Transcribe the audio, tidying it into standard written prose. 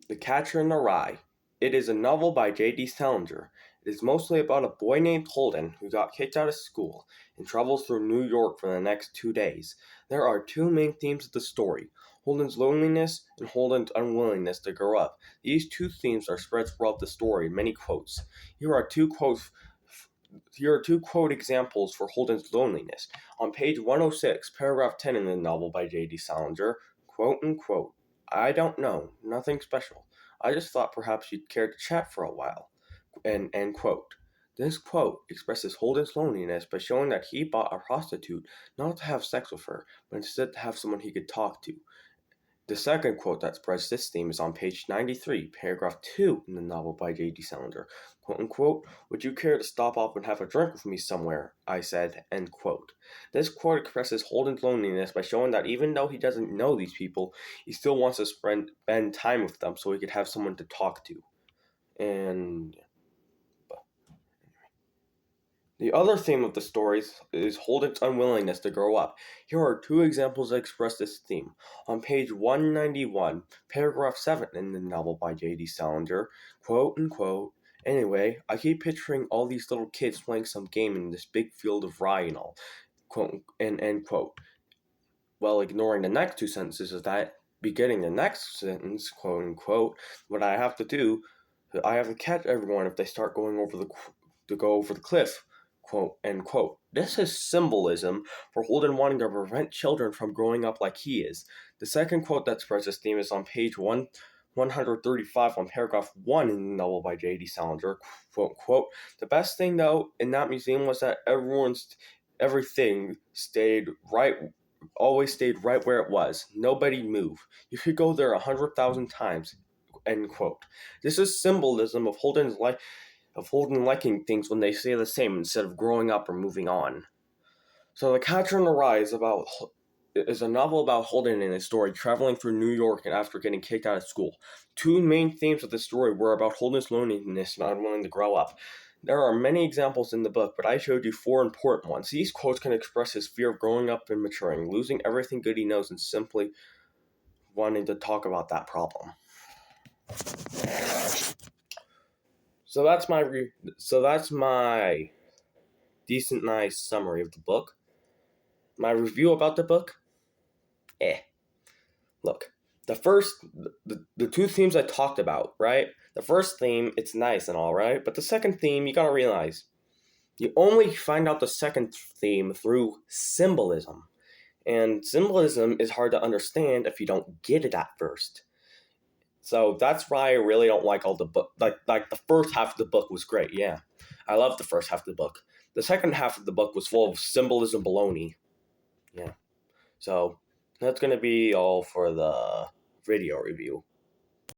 The Catcher in the Rye. It is a novel by J.D. Salinger. It is mostly about a boy named Holden who got kicked out of school and travels through New York for the next 2 days. There are two main themes of the story: Holden's loneliness and Holden's unwillingness to grow up. These two themes are spread throughout the story in many quotes. Here are two quote examples for Holden's loneliness. On page 106, paragraph 10 in the novel by J.D. Salinger, quote unquote, "I don't know, nothing special. I just thought perhaps you'd care to chat for a while." End quote. This quote expresses Holden's loneliness by showing that he bought a prostitute not to have sex with her, but instead to have someone he could talk to. The second quote that spreads this theme is on page 93, paragraph 2 in the novel by J.D. Salinger. Quote unquote, "Would you care to stop off and have a drink with me somewhere?" I said. End quote. This quote expresses Holden's loneliness by showing that even though he doesn't know these people, he still wants to spend time with them so he could have someone to talk to. And the other theme of the story is Holden's unwillingness to grow up. Here are two examples that express this theme. On page 191, paragraph 7 in the novel by J.D. Salinger, quote unquote, "Anyway, I keep picturing all these little kids playing some game in this big field of rye and all," quote, and end quote. While ignoring the next two sentences of that, beginning the next sentence, quote unquote, "What I have to do, I have to catch everyone if they start go over the cliff." Quote, end quote. This is symbolism for Holden wanting to prevent children from growing up like he is. The second quote that spreads this theme is on page 135 on paragraph 1 in the novel by J.D. Salinger. Quote, quote, "The best thing, though, in that museum was that everything always stayed right where it was. Nobody moved. You could go there 100,000 times." End quote. This is symbolism of Holden liking things when they stay the same instead of growing up or moving on. So The Catcher in the Rye is a novel about Holden and his story traveling through New York and after getting kicked out of school. Two main themes of the story were about Holden's loneliness and unwilling to grow up. There are many examples in the book, but I showed you 4 important ones. These quotes can express his fear of growing up and maturing, losing everything good he knows, and simply wanting to talk about that problem. So that's my decent, nice summary of the book. My review about the book? Look, the two themes I talked about, right? The first theme, it's nice and all, right? But the second theme, you gotta realize, you only find out the second theme through symbolism. And symbolism is hard to understand if you don't get it at first. So that's why I really don't like all the book. Like the first half of the book was great, yeah. I loved the first half of the book. The second half of the book was full of symbolism baloney. Yeah. So that's going to be all for the video review.